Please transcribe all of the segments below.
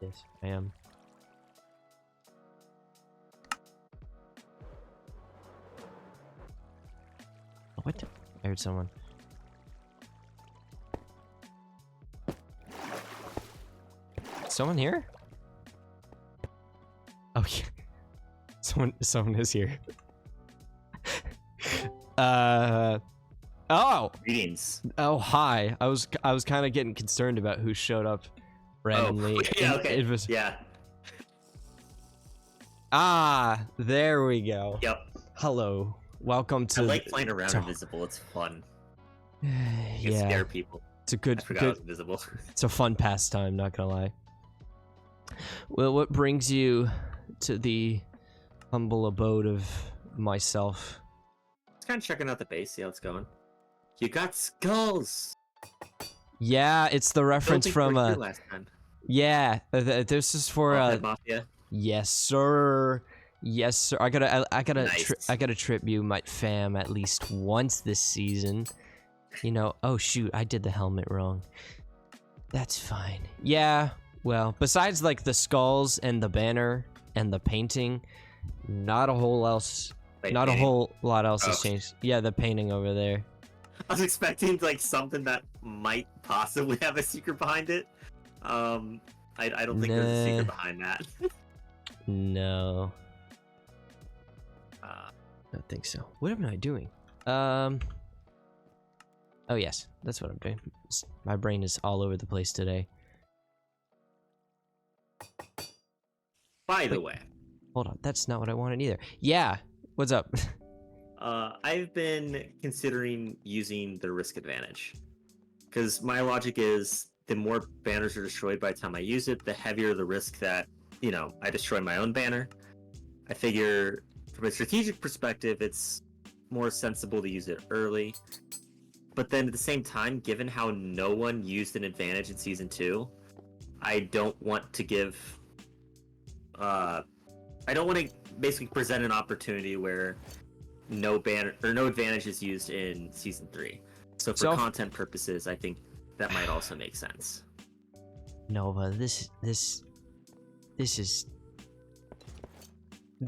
Yes, I am. Oh, what? I heard someone. Someone here? Oh yeah. Someone is here. Oh. Greetings. Oh, hi. I was kind of getting concerned about who showed up randomly. Oh, yeah, okay. It was... Yeah. Ah, there we go. Yep. Hello. Welcome to... I like playing around invisible. It's fun. You can Yeah. scare people. It's a good... I forgot I was invisible. It's a fun pastime, not gonna lie. Well, what brings you to the humble abode of myself? Just kind of checking out the base, see how it's going. You got skulls! Yeah, it's the reference from last time. yeah, this is for Mafia. yes sir. Yes sir. I gotta Nice. I gotta trip you my fam at least once this season. You know, oh shoot, I did the helmet wrong. That's fine. Yeah, well, besides like the skulls and the banner and the painting, not a whole else Wait, not painting? a whole lot else has Oh. changed. Yeah, the painting over there. I was expecting like something that might possibly have a secret behind it. I don't think there's a secret Nah. behind that. No. I don't think so. What am I doing? Oh yes, that's what I'm doing. My brain is all over the place today. By the way, Hold on, that's not what I wanted either. Yeah, what's up? I've been considering using the risk advantage. Because my logic is the more banners are destroyed by the time I use it, the heavier the risk that, you know, I destroy my own banner. I figure from a strategic perspective, it's more sensible to use it early. But then at the same time, given how no one used an advantage in Season 2, I don't want to give... I don't want to basically present an opportunity where no banner or no advantage is used in Season 3. So for content purposes, I think that might also make sense. Nova, this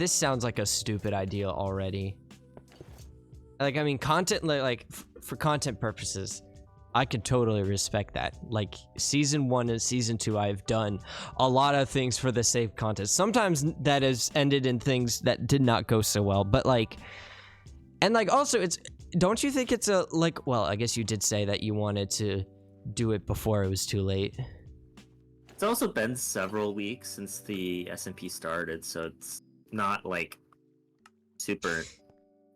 sounds like a stupid idea already. Like, I mean, content, for content purposes, I could totally respect that. Like, Season 1 and Season 2, I've done a lot of things for the sake of content. Sometimes that has ended in things that did not go so well, but, like... And, like, also, it's... Don't you think it's a, like... Well, I guess you did say that you wanted to do it before it was too late. It's also been several weeks since the SMP started, so it's not, like, super...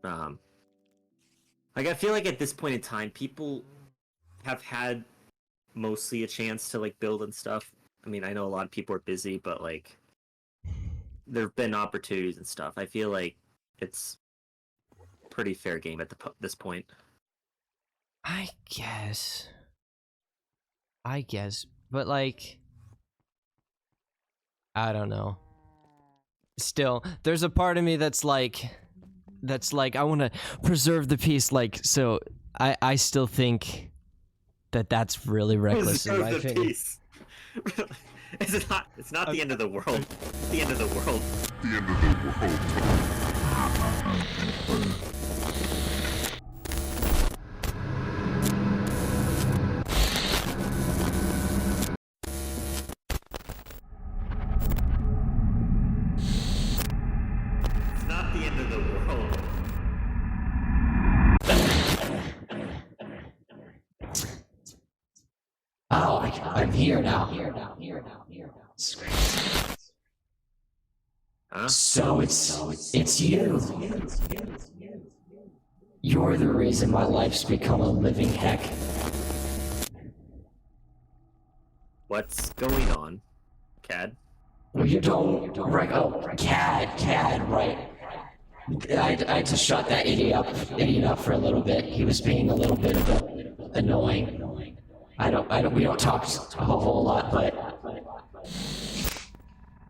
Like, I feel like at this point in time, people have had mostly a chance to, like, build and stuff. I mean, I know a lot of people are busy, but, like, there have been opportunities and stuff. I feel like it's pretty fair game at this point. I guess, but like, I don't know. Still, there's a part of me that's like, I want to preserve the peace. Like, so I still think that that's really reckless in my opinion. It's not the end of the world. It's the end of the world. The end of the world. It's not the end of the world. Oh, I'm here now. Huh? So it's you. You're the reason my life's become a living heck. What's going on, Cad? Well, you don't, right? Oh, Cad, right? I had to shut that idiot up for a little bit. He was being a little bit annoying. We don't talk a whole lot,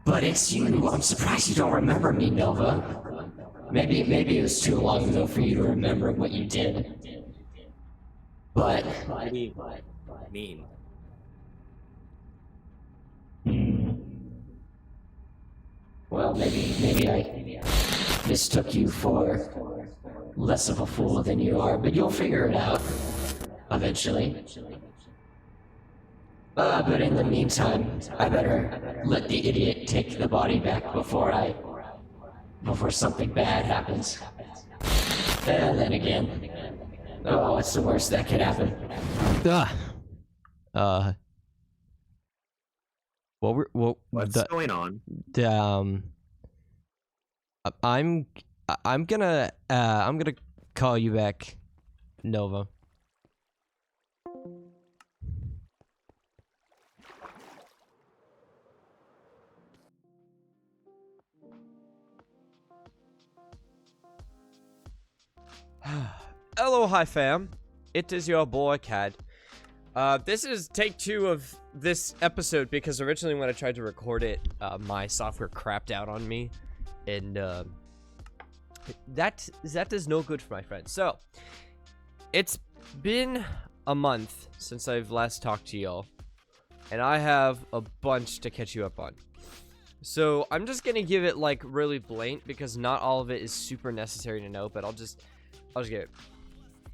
but it's you. I'm surprised you don't remember me, Nova. Maybe it was too long ago for you to remember what you did. But What do you mean? Well, maybe I mistook you for less of a fool than you are, but you'll figure it out eventually. But in the meantime, I better let the idiot take the body back before something bad happens. And then again, oh, what's the worst that could happen? What's going on? I'm gonna call you back, Nova. Hello, hi fam. It is your boy Cad. This is take 2 of this episode because originally when I tried to record it, my software crapped out on me, and that is no good for my friends. So it's been a month since I've last talked to y'all, and I have a bunch to catch you up on. So I'm just gonna give it like really blatant because not all of it is super necessary to know, but I'll just give it.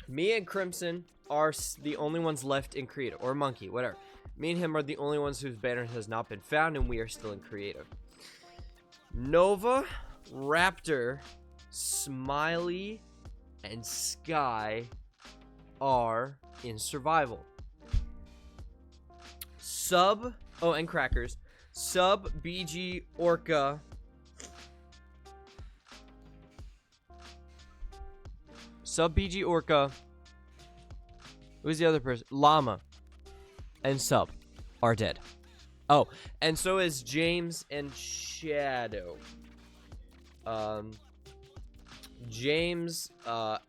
Me and Crimson are the only ones left in creative, or Monkey, whatever. Me and him are the only ones whose banner has not been found, and we are still in creative. Nova, Raptor, Smiley, and Sky are in survival. And Crackers. Sub, BG, Orca, who's the other person? Llama and Sub are dead. Oh, and so is James and Shadow. James and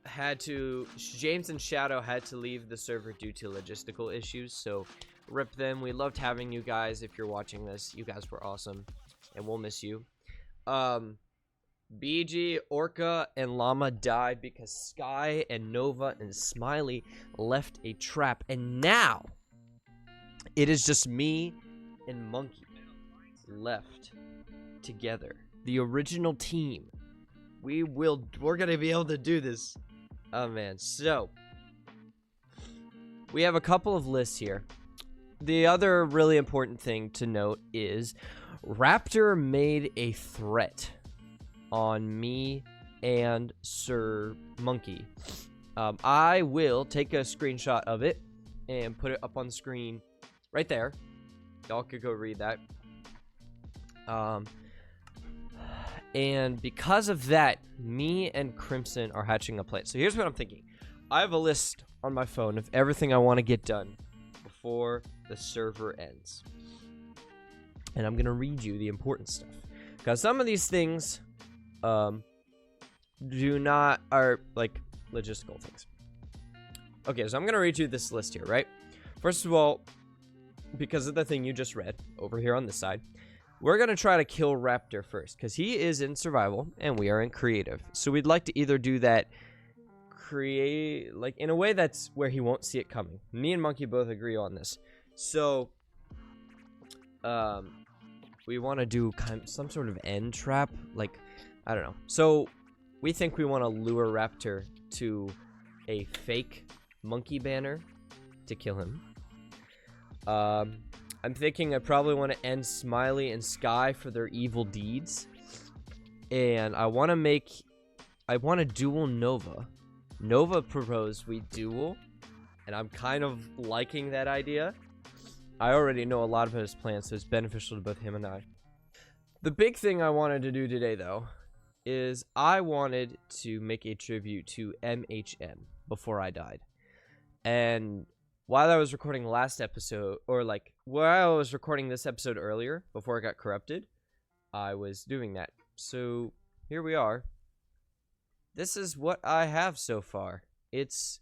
Shadow had to leave the server due to logistical issues, so rip them. We loved having you guys. If you're watching this, you guys were awesome, and we'll miss you. BG, Orca, and Llama died because Sky and Nova and Smiley left a trap, and now it is just me and Monkey left together. The original team. We're gonna be able to do this. Oh man, so we have a couple of lists here. The other really important thing to note is Raptor made a threat on me and Sir Monkey. I will take a screenshot of it and put it up on the screen right there. Y'all could go read that. And because of that, me and Crimson are hatching a plan. So here's what I'm thinking. I have a list on my phone of everything I want to get done before the server ends. And I'm going to read you the important stuff. Because some of these things are like logistical things. Okay, so I'm going to read you this list here, right? First of all, because of the thing you just read over here on this side, we're going to try to kill Raptor first, because he is in survival, and we are in creative. So we'd like to either do that in a way that's where he won't see it coming. Me and Monkey both agree on this. So, we want to do some sort of end trap, like, I don't know. So, we think we want to lure Raptor to a fake monkey banner to kill him. I'm thinking I probably want to end Smiley and Sky for their evil deeds. And I want to duel Nova. Nova proposed we duel, and I'm kind of liking that idea. I already know a lot about his plans, so it's beneficial to both him and I. The big thing I wanted to do today, though, is I wanted to make a tribute to MHM before I died. And while I was recording last episode, or like while I was recording this episode earlier, before it got corrupted, I was doing that. So here we are. This is what I have so far. It's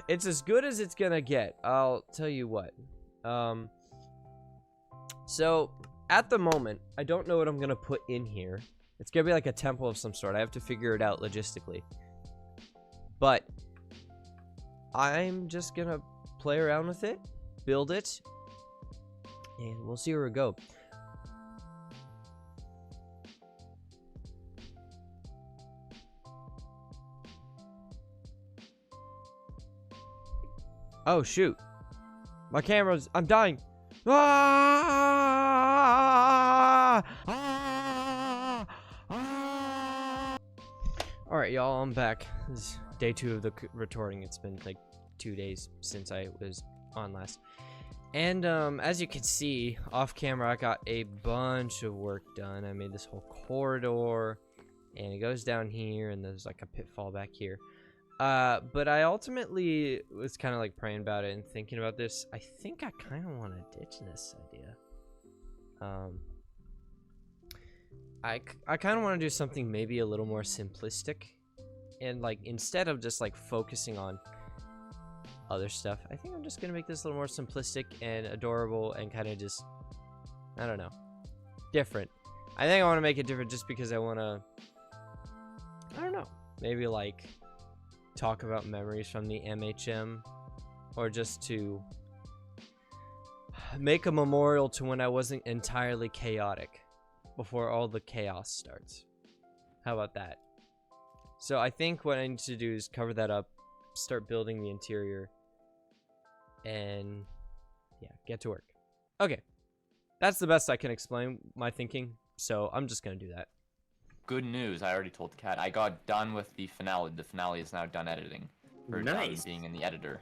as good as it's gonna get. I'll tell you what. So at the moment, I don't know what I'm gonna put in here. It's gonna be like a temple of some sort. I have to figure it out logistically. But I'm just gonna play around with it, build it, and we'll see where we go. Oh, shoot. My camera's... I'm dying. Ah! Ah! Ah! Alright, y'all, I'm back. This is day 2 of the retorting. It's been like 2 days since I was on last. And as you can see, off camera, I got a bunch of work done. I made this whole corridor, and it goes down here, and there's like a pitfall back here. But I ultimately was kind of like praying about it and thinking about this. I think I kind of want to ditch this idea. I kind of want to do something maybe a little more simplistic, and like instead of just like focusing on other stuff, I think I'm just gonna make this a little more simplistic and adorable and kind of just, I don't know, different. I think I want to make it different just because I want to, I don't know, maybe like talk about memories from the MHM, or just to make a memorial to when I wasn't entirely chaotic before all the chaos starts. How about that? So I think what I need to do is cover that up, start building the interior, and yeah, get to work. Okay, that's the best I can explain my thinking, so I'm just gonna do that. Good news, I already told Kat. I got done with the finale. The finale is now done editing. Or Nice. done being in the editor.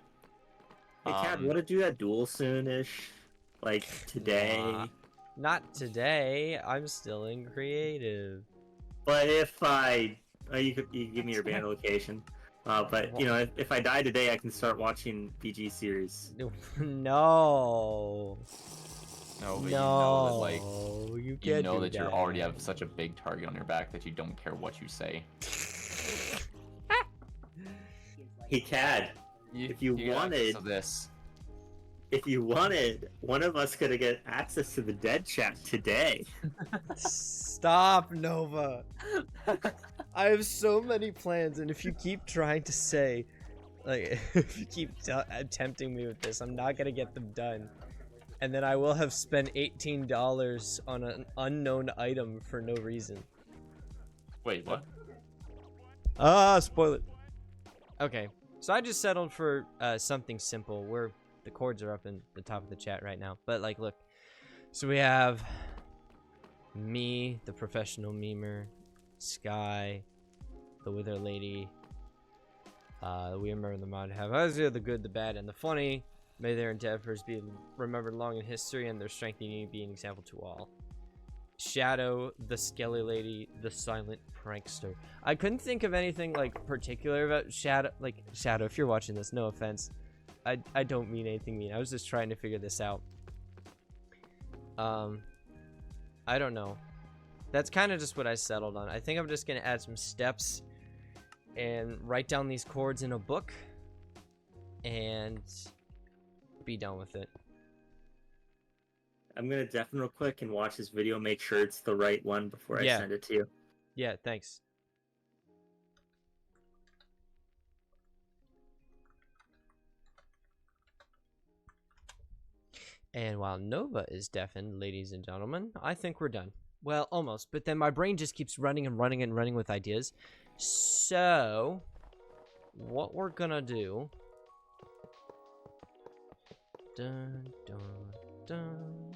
Hey, Cat, want to do that duel soon-ish? Like, today? Not today. I'm still in creative. But if I... you could give me your band location. But, you know, if I die today, I can start watching BG series. No. No, but you know that, like, you you know that you already have such a big target on your back that you don't care what you say. Hey, Cad, if you wanted... If you wanted, one of us could get access to the dead chat today. Stop, Nova. I have so many plans, and if you keep trying to say, like, if you keep tempting me with this, I'm not gonna get them done. And then I will have spent $18 on an unknown item for no reason. Wait, what? Spoil it. Okay, so I just settled for something simple. The chords are up in the top of the chat right now. But, like, look. So we have me, the professional memer, Sky, the Wither Lady, we remember the mod have Azure, the good, the bad, and the funny. May their endeavors be remembered long in history, and their strength be an example to all. Shadow, the Skelly Lady, the silent prankster. I couldn't think of anything like particular about Shadow. Like, Shadow, if you're watching this, no offense. I don't mean anything mean. I was just trying to figure this out. I don't know. That's kind of just what I settled on. I think I'm just gonna add some steps and write down these chords in a book and be done with it. I'm gonna deafen real quick and watch this video, make sure it's the right one before I send it to you. Yeah, thanks. And while Nova is deafened, ladies and gentlemen, I think we're done. Well, almost, but then my brain just keeps running and running and running with ideas. So, what we're gonna do... Dun, dun, dun.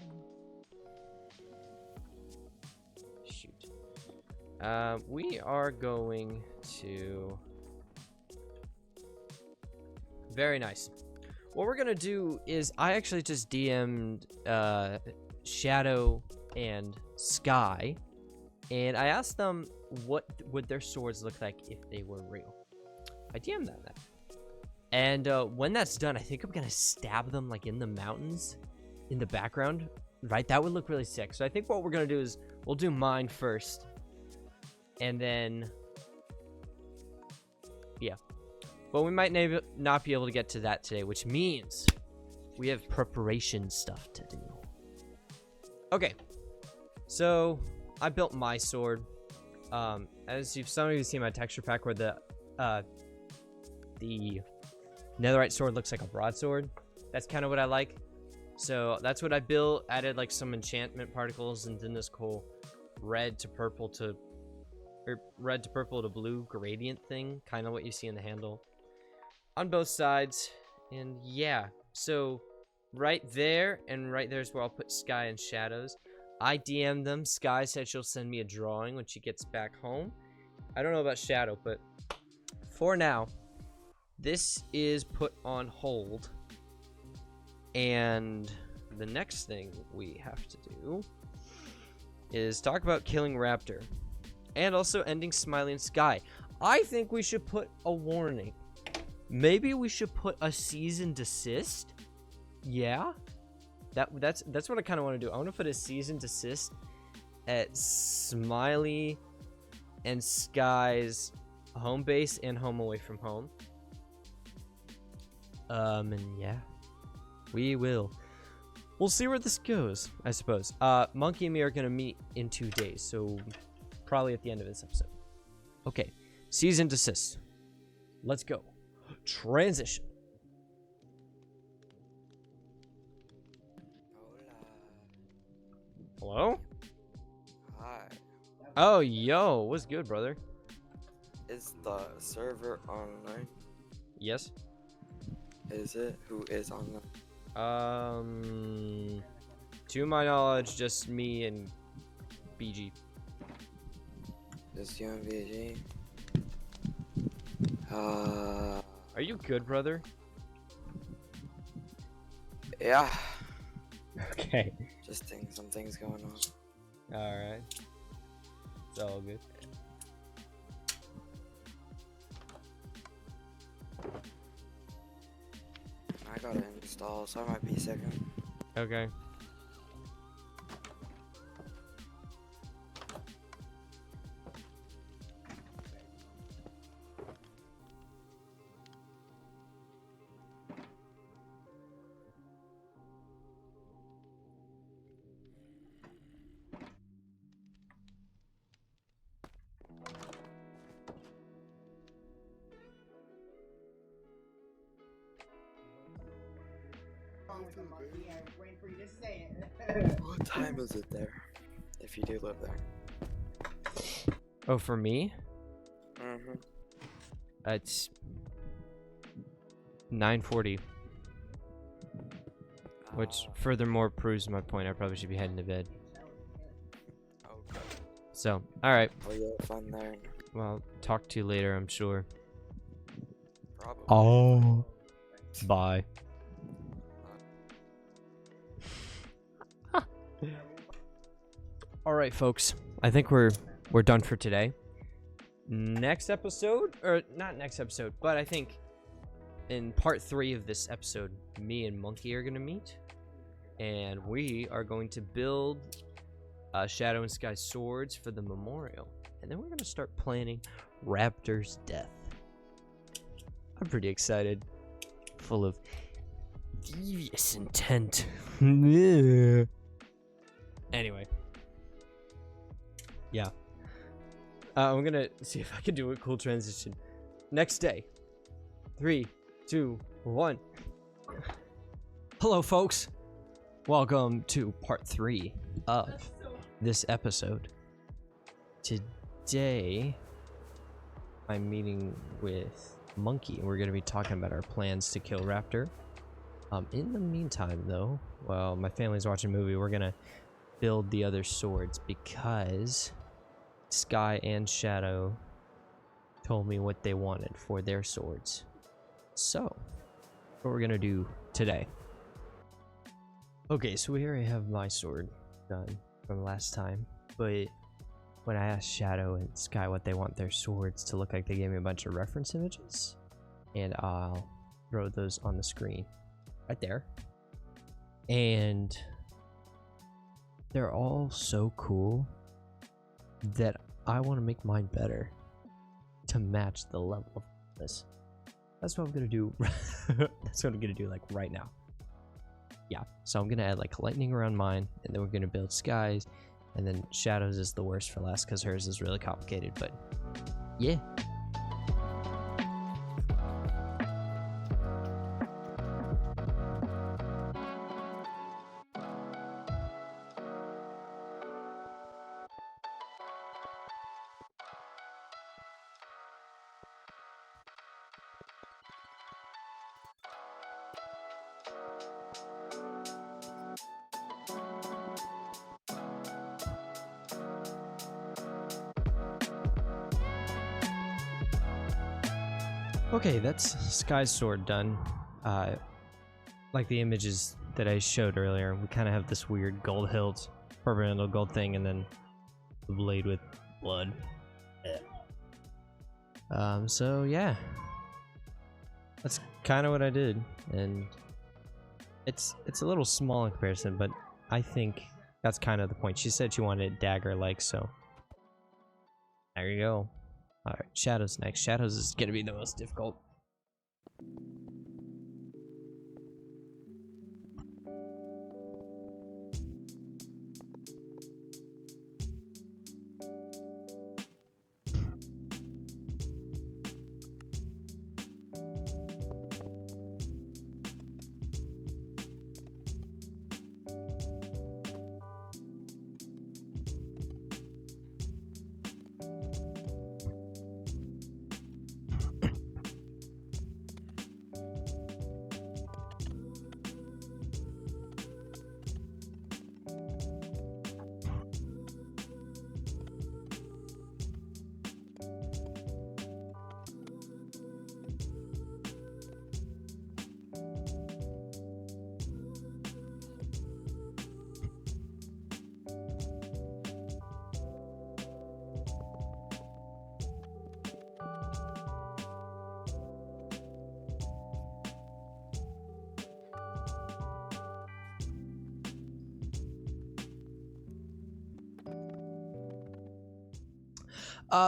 Shoot. We are going to... Very nice. What we're gonna do is I actually just DM'd Shadow and Sky, and I asked them what would their swords look like if they were real. I DM'd them that. And when that's done, I think I'm gonna stab them like in the mountains in the background, right? That would look really sick. So I think what we're gonna do is we'll do mine first, and then yeah. But we might not be able to get to that today, which means we have preparation stuff to do. Okay, so I built my sword. As some of you see my texture pack, where the netherite sword looks like a broadsword. That's kind of what I like. So that's what I built. Added like some enchantment particles, and then this cool red to purple to blue gradient thing, kind of what you see in the handle. On both sides, And yeah, so right there and right there is where I'll put Sky and Shadows. I DM'd them. Sky said she'll send me a drawing when she gets back home. I don't know about Shadow, but for now, this is put on hold. And the next thing we have to do is talk about killing Raptor. And also ending Smiley and Sky. I think we should put a warning. Maybe we should put a cease and desist. Yeah, that's what I kind of want to do. I want to put a cease and desist at Smiley and Sky's home base and home away from home. And yeah, we'll see where this goes, I suppose. Monkey and me are gonna meet in 2 days, so probably at the end of this episode. Okay, cease and desist. Let's go. Transition. Hello? Hi. Oh, yo, what's good, brother? Is the server online? Yes. Is it? Who is online? To my knowledge, just me and BG. Is you and VG? Are you good, brother? Yeah. Okay. Just some things going on. Alright. It's all good. I gotta install, so I might be a second. Okay. What time is it there? If you do live there. Oh, for me? Mm-hmm. It's 9:40. Which furthermore proves my point. I probably should be heading to bed. Okay. So, alright. Well, you have fun there. Well, talk to you later, I'm sure. Probably. Oh. Bye. All right, folks. I think we're done for today. Next episode, or not next episode, but I think in part 3 of this episode, me and Monkey are gonna meet, and we are going to build Shadow and Sky swords for the memorial, and then we're gonna start planning Raptor's death. I'm pretty excited, full of devious intent. Anyway. Yeah. I'm gonna see if I can do a cool transition. Next day. 3, 2, 1. Hello, folks. Welcome to part 3 of this episode. Today, I'm meeting with Monkey, and we're gonna be talking about our plans to kill Raptor. In the meantime, though, while my family's watching a movie, we're gonna build the other swords because Sky and Shadow told me what they wanted for their swords. So, what we're gonna do today. Okay, so we already have my sword done from last time, but when I asked Shadow and Sky what they want their swords to look like, they gave me a bunch of reference images, and I'll throw those on the screen right there. And they're all so cool that I want to make mine better to match the level of this. That's what I'm gonna do. That's what I'm gonna do like right now. Yeah, so I'm gonna add like lightning around mine, and then we're gonna build Skies, and then Shadows is the worst for last because hers is really complicated, but yeah. Okay, that's Sky's sword done. Like the images that I showed earlier, we kind of have this weird gold hilt, purple handle gold thing, and then the blade with blood. So yeah, that's kind of what I did, and it's a little small in comparison, but I think that's kind of the point. She said she wanted it dagger-like, so there you go. All right, Shadows next. Shadows is gonna be the most difficult.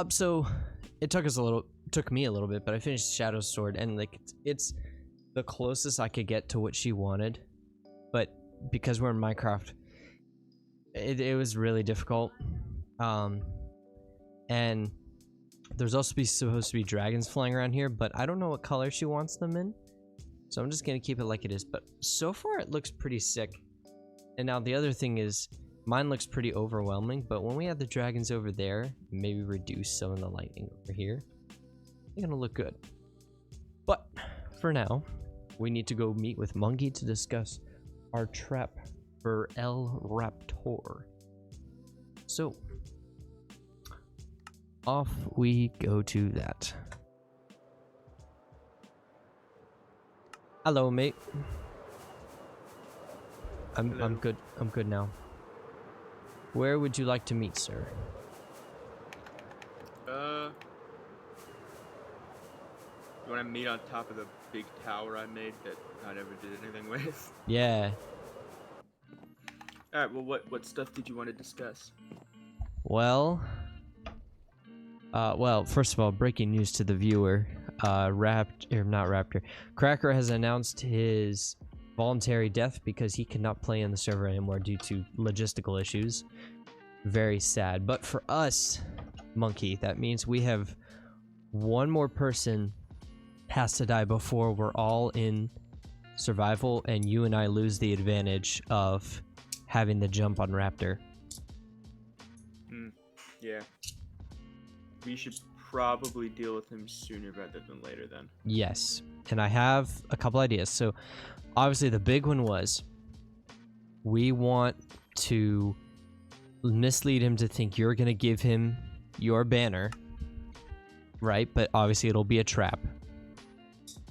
So it took me a little bit, but I finished Shadow's sword, and like it's the closest I could get to what she wanted. But because we're in Minecraft, it was really difficult. And there's also supposed to be dragons flying around here, but I don't know what color she wants them in. So I'm just gonna keep it like it is. But so far it looks pretty sick. And now the other thing is, mine looks pretty overwhelming, but when we have the dragons over there, maybe reduce some of the lightning over here, it's gonna look good. But for now, we need to go meet with Monkey to discuss our trap for El Raptor. So, off we go to that. Hello, mate. I'm good. I'm good now. Where would you like to meet, sir? You want to meet on top of the big tower I made that I never did anything with? Yeah. All right. Well, what stuff did you want to discuss? Well, first of all, breaking news to the viewer. Cracker has announced his voluntary death because he cannot play in the server anymore due to logistical issues. Very sad. But for us, Monkey, that means we have one more person has to die before we're all in survival, and you and I lose the advantage of having the jump on Raptor. Yeah. We should probably deal with him sooner rather than later then. Yes. And I have a couple ideas. So, obviously the big one was we want to mislead him to think you're going to give him your banner, right? But obviously it'll be a trap.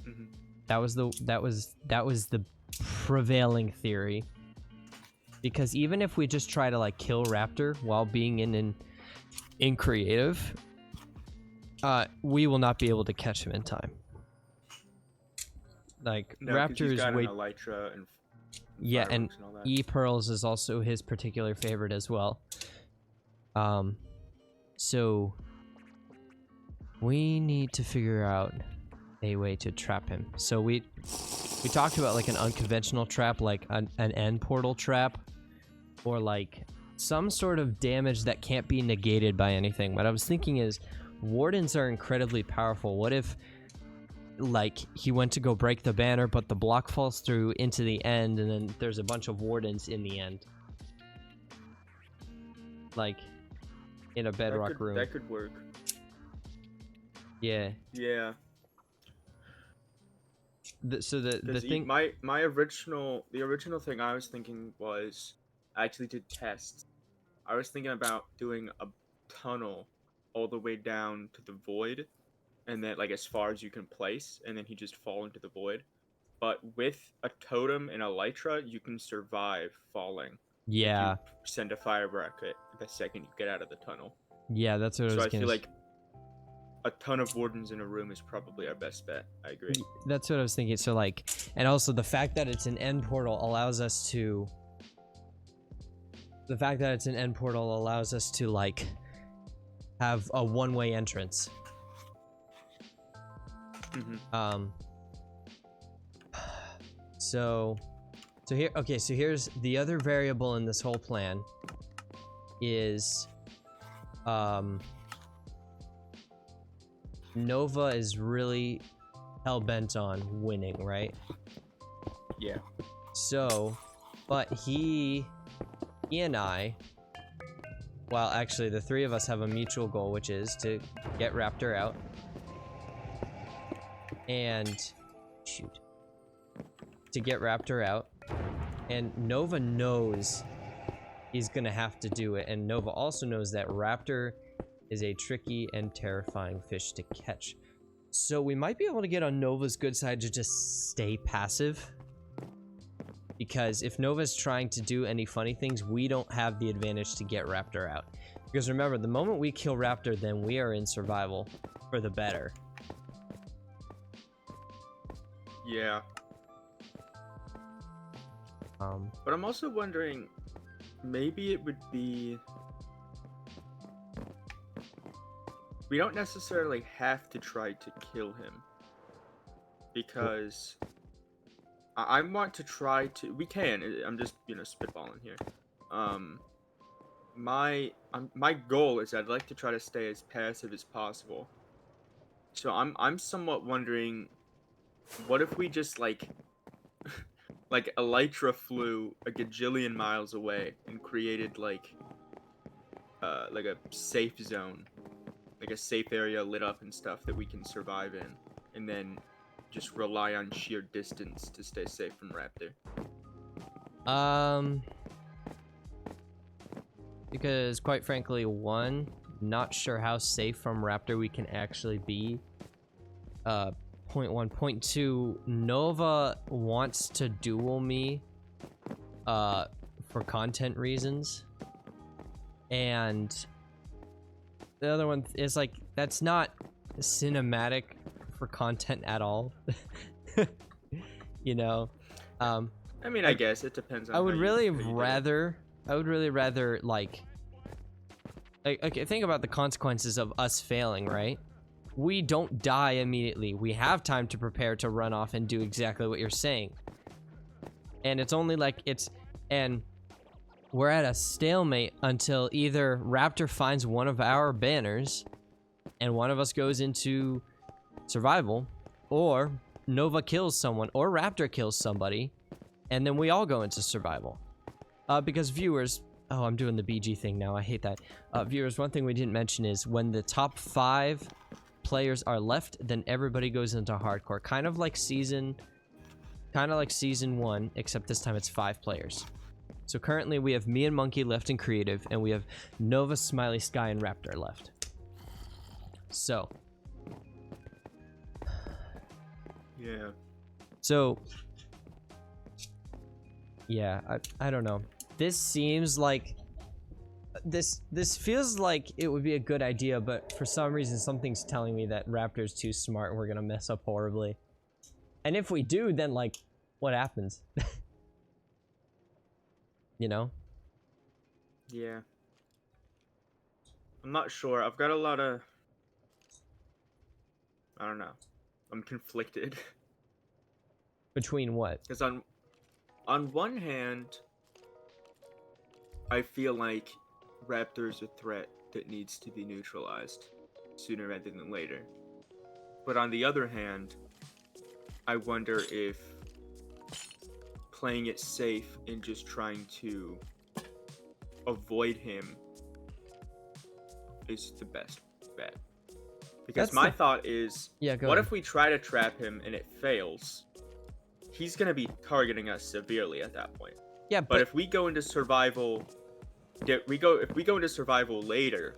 Mm-hmm. That was the prevailing theory. Because even if we just try to like kill Raptor while being in creative, we will not be able to catch him in time. Like No, Raptor is way. Elytra and Yeah, and all that. E-Pearls is also his particular favorite as well. So we need to figure out a way to trap him. So we talked about like an unconventional trap, like an end portal trap, or like some sort of damage that can't be negated by anything. What I was thinking is wardens are incredibly powerful. What if like he went to go break the banner, but the block falls through into the end, and then there's a bunch of wardens in the end, like in a bedrock room. That could work. Yeah. Yeah. So the thing. The original thing I was thinking was actually to test. I was thinking about doing a tunnel all the way down to the void, and then like as far as you can place, and then he just fall into the void. But with a totem and elytra, you can survive falling. Yeah. If you send a fire rocket the second you get out of the tunnel. Yeah, that's what I So was I gonna feel like a ton of wardens in a room is probably our best bet. I agree. That's what I was thinking. So like, and also the fact that it's an end portal allows us to. The fact that it's an end portal allows us to like have a one-way entrance. Mm-hmm. So here, okay, so here's the other variable in this whole plan is Nova is really hell-bent on winning, right? Yeah. So, but he and I, well, actually the three of us have a mutual goal, which is to get Raptor out. And shoot. To get Raptor out. And Nova knows he's gonna have to do it. And Nova also knows that Raptor is a tricky and terrifying fish to catch. So we might be able to get on Nova's good side to just stay passive. Because if Nova's trying to do any funny things, we don't have the advantage to get Raptor out. Because remember, the moment we kill Raptor, then we are in survival for the better. Yeah. But I'm also wondering, maybe it would be... We don't necessarily have to try to kill him. Because... I want to try to... We can. I'm just, spitballing here. My goal is I'd like to try to stay as passive as possible. So I'm somewhat wondering, what if we just, like Elytra flew a gajillion miles away and created, like a safe zone. Like a safe area lit up and stuff that we can survive in. And then... just rely on sheer distance to stay safe from Raptor. Because quite frankly, one, not sure how safe from Raptor we can actually be. Point one. Point two, Nova wants to duel me for content reasons. And the other one is like, that's not cinematic for content at all. I mean, I guess it depends on I would how really you do it. rather like okay, think about the consequences of us failing, right? We don't die immediately. We have time to prepare to run off and do exactly what you're saying. And it's only like and we're at a stalemate until either Raptor finds one of our banners and one of us goes into survival, or Nova kills someone, or Raptor kills somebody, and then we all go into survival. Because viewers, oh, I'm doing the BG thing now, I hate that. Viewers, one thing we didn't mention is when the top 5 players are left, then everybody goes into hardcore. Kind of like season 1, except this time it's 5 players. So currently we have me and Monkey left in creative, and we have Nova, Smiley Sky, and Raptor left. So Yeah. So, yeah, I don't know. This seems like this feels like it would be a good idea, but for some reason something's telling me that Raptor's too smart and we're gonna mess up horribly. And if we do, then like, what happens? Yeah. I'm not sure. I've got a lot of... I don't know. I'm conflicted. Between what? Because on one hand, I feel like Raptor's a threat that needs to be neutralized sooner rather than later. But on the other hand, I wonder if playing it safe and just trying to avoid him is the best bet. Because That's my the- thought is, Yeah, go what ahead. if we try to trap him and it fails? He's gonna be targeting us severely at that point. Yeah, But if we go into survival, if we go into survival later,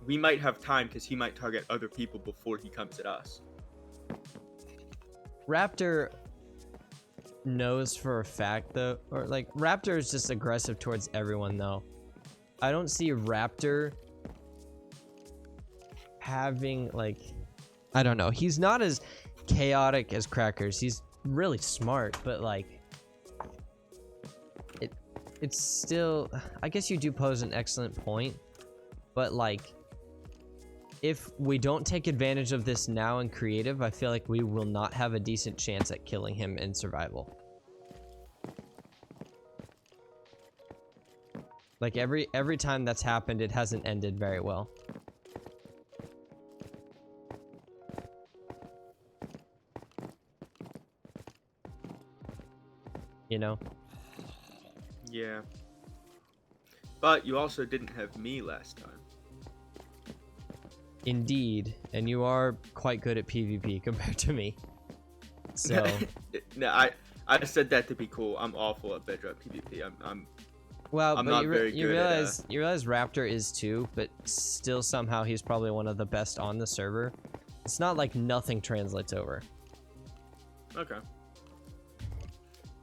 we might have time because he might target other people before he comes at us. Raptor knows for a fact though, or like Raptor is just aggressive towards everyone though. I don't see Raptor having like, I don't know, he's not as chaotic as Crackers. He's really smart, but like it's still, I guess you do pose an excellent point, but like if we don't take advantage of this now in creative, I feel like we will not have a decent chance at killing him in survival. Like every time that's happened, it hasn't ended very well. You know? Yeah. But you also didn't have me last time. Indeed, and you are quite good at PvP compared to me. So No, I said that to be cool. I'm awful at Bedrock PvP. I'm well, I'm but not you, very you good realize you realize Raptor is too, but still somehow he's probably one of the best on the server. It's not like nothing translates over. okay.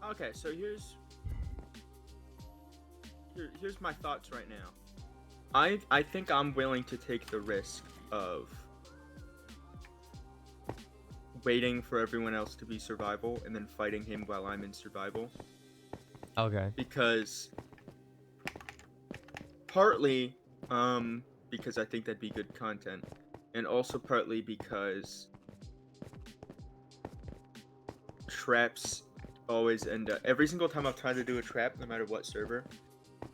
Okay, so here's my thoughts right now. I think I'm willing to take the risk of waiting for everyone else to be survival and then fighting him while I'm in survival. Okay. Because partly because I think that'd be good content, and also partly because traps always end up, every single time I've tried to do a trap, no matter what server,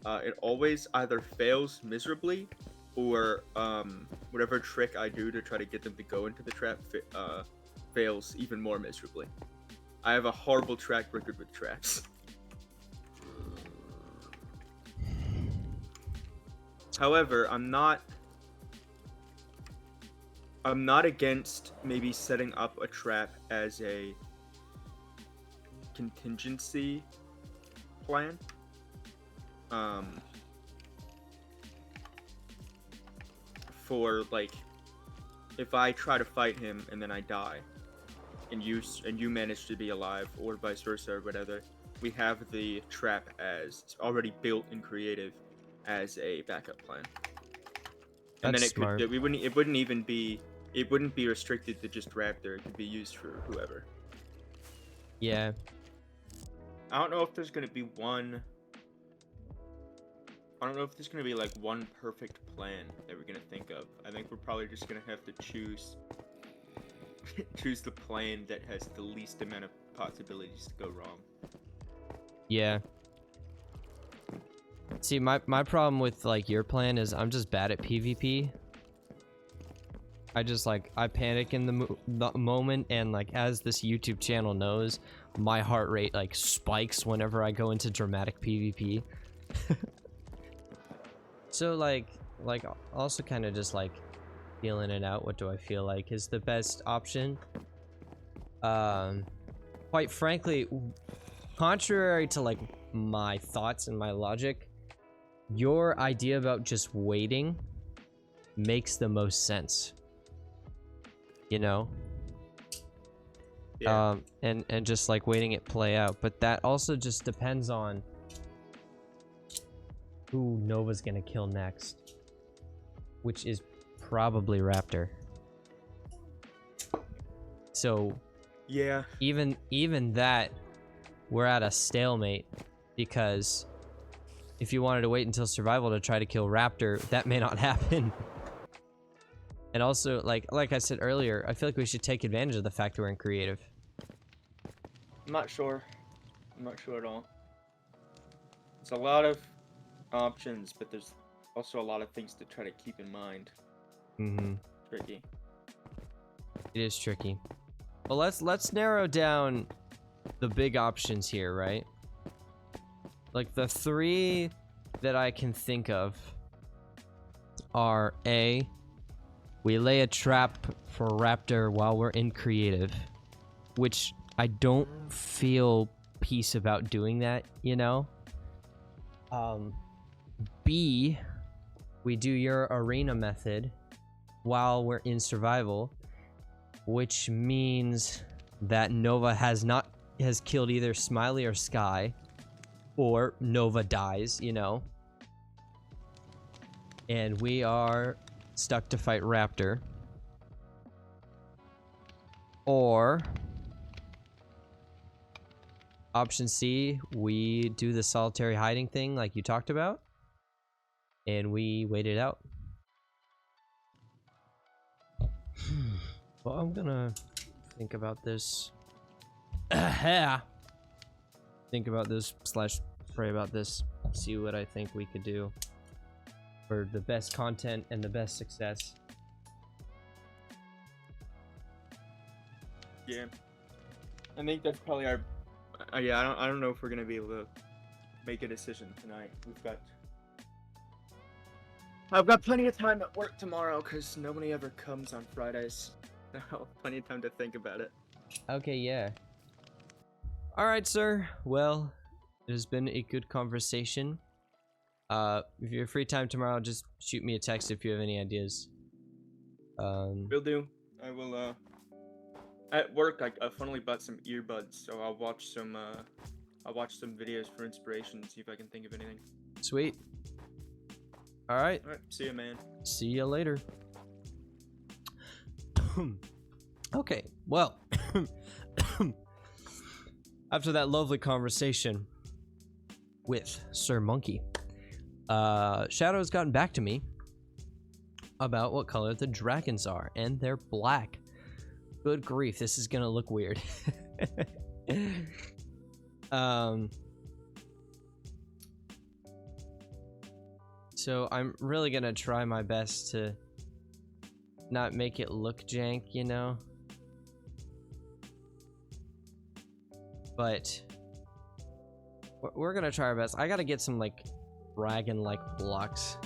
it always either fails miserably or whatever trick I do to try to get them to go into the trap fails even more miserably. I have a horrible track record with traps. However, I'm not against maybe setting up a trap as a contingency plan. For like, if I try to fight him and then I die, and you manage to be alive, or vice versa, or whatever, we have the trap as already built in creative as a backup plan. And That's then smart. it wouldn't be restricted to just Raptor. It could be used for whoever. Yeah. I don't know if there's gonna be one. I don't know if there's gonna be like one perfect plan that we're gonna think of. I think we're probably just gonna have to choose the plan that has the least amount of possibilities to go wrong. Yeah. See, my problem with like your plan is I'm just bad at PvP. I just like, I panic in the moment, and like as this YouTube channel knows, my heart rate like spikes whenever I go into dramatic PvP. So like also kind of just like feeling it out. What do I feel like is the best option? Quite frankly, contrary to like my thoughts and my logic, your idea about just waiting makes the most sense. You know? Yeah. And just like waiting it play out, but that also just depends on who Nova's gonna kill next, which is probably Raptor. So Yeah. even that, we're at a stalemate, because if you wanted to wait until survival to try to kill Raptor, that may not happen. And also, like I said earlier, I feel like we should take advantage of the fact that we're in creative. I'm not sure. I'm not sure at all. It's a lot of options, but there's also a lot of things to try to keep in mind. Mm-hmm. Tricky. It is tricky. Well, let's narrow down the big options here, right? Like the three that I can think of are A, we lay a trap for Raptor while we're in creative, which I don't feel peace about doing that, you know? B, we do your arena method while we're in survival, which means that Nova has killed either Smiley or Sky, or Nova dies, you know. And we are stuck to fight Raptor. Or option C, we do the solitary hiding thing like you talked about, and we wait it out. Well, I'm gonna think about this. Think about this / pray about this. See what I think we could do for the best content and the best success. Yeah, I think that's probably our. Yeah, I don't know if we're gonna be able to make a decision tonight. I've got plenty of time at work tomorrow because nobody ever comes on Fridays. So plenty of time to think about it. Okay, yeah. All right, sir. Well, it has been a good conversation. If you're free time tomorrow, just shoot me a text if you have any ideas. Will do. I will. At work, I funnily bought some earbuds, so I'll watch some videos for inspiration and see if I can think of anything. Sweet. All right. All right, see ya, man. See ya later. Okay, well, after that lovely conversation with Sir Monkey, Shadow has gotten back to me about what color the dragons are, and they're black. Good grief, this is gonna look weird. So I'm really gonna try my best to not make it look jank, you know? But we're gonna try our best. I gotta get some, like, dragon-like blocks.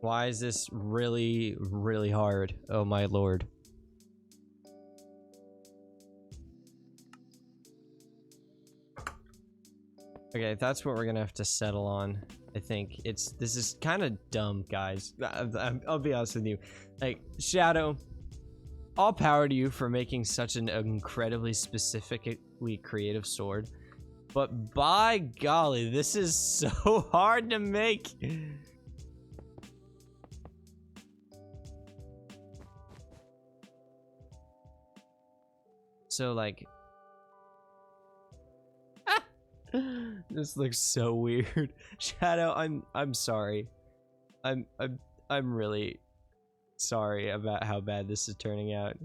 Why is this really, really hard? Oh my lord. Okay, that's what we're gonna have to settle on. I think this is kind of dumb, guys. I'll be honest with you. Like, Shadow, all power to you for making such an incredibly specifically creative sword. But by golly, this is so hard to make. So, like, this looks so weird. Shadow, I'm sorry. I'm really sorry about how bad this is turning out.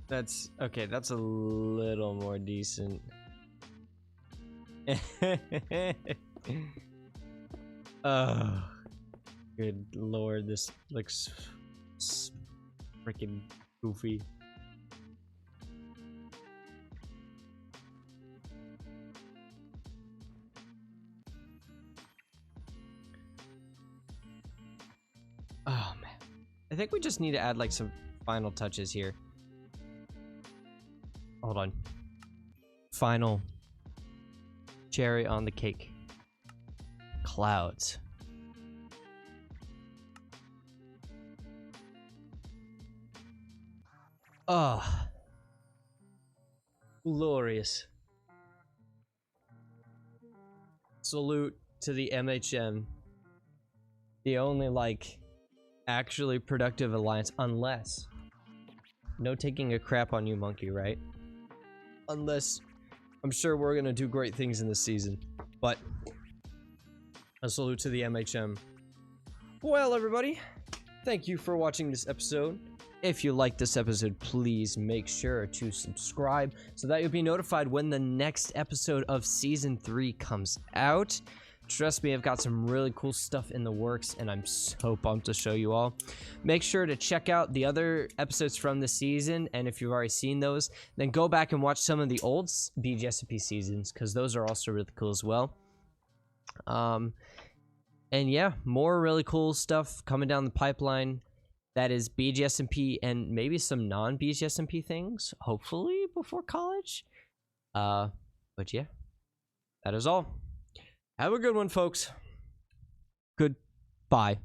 That's okay, that's a little more decent. Oh, good lord, this looks freaking goofy. Oh man, I think we just need to add like some final touches here. Hold on. Final cherry on the cake. Clouds. Ah, glorious. Salute to the MHM. The only, like, actually productive alliance, unless... No taking a crap on you, Monkey, right? Unless... I'm sure we're gonna do great things in this season. But... A salute to the MHM. Well, everybody, thank you for watching this episode. If you like this episode, please make sure to subscribe so that you'll be notified when the next episode of Season 3 comes out. Trust me, I've got some really cool stuff in the works, and I'm so pumped to show you all. Make sure to check out the other episodes from the season, and if you've already seen those, then go back and watch some of the old Bgsmp seasons, because those are also really cool as well. And yeah, more really cool stuff coming down the pipeline. That is Bgsmp and maybe some non-Bgsmp things, hopefully before college. But yeah, that is all. Have a good one, folks. Goodbye.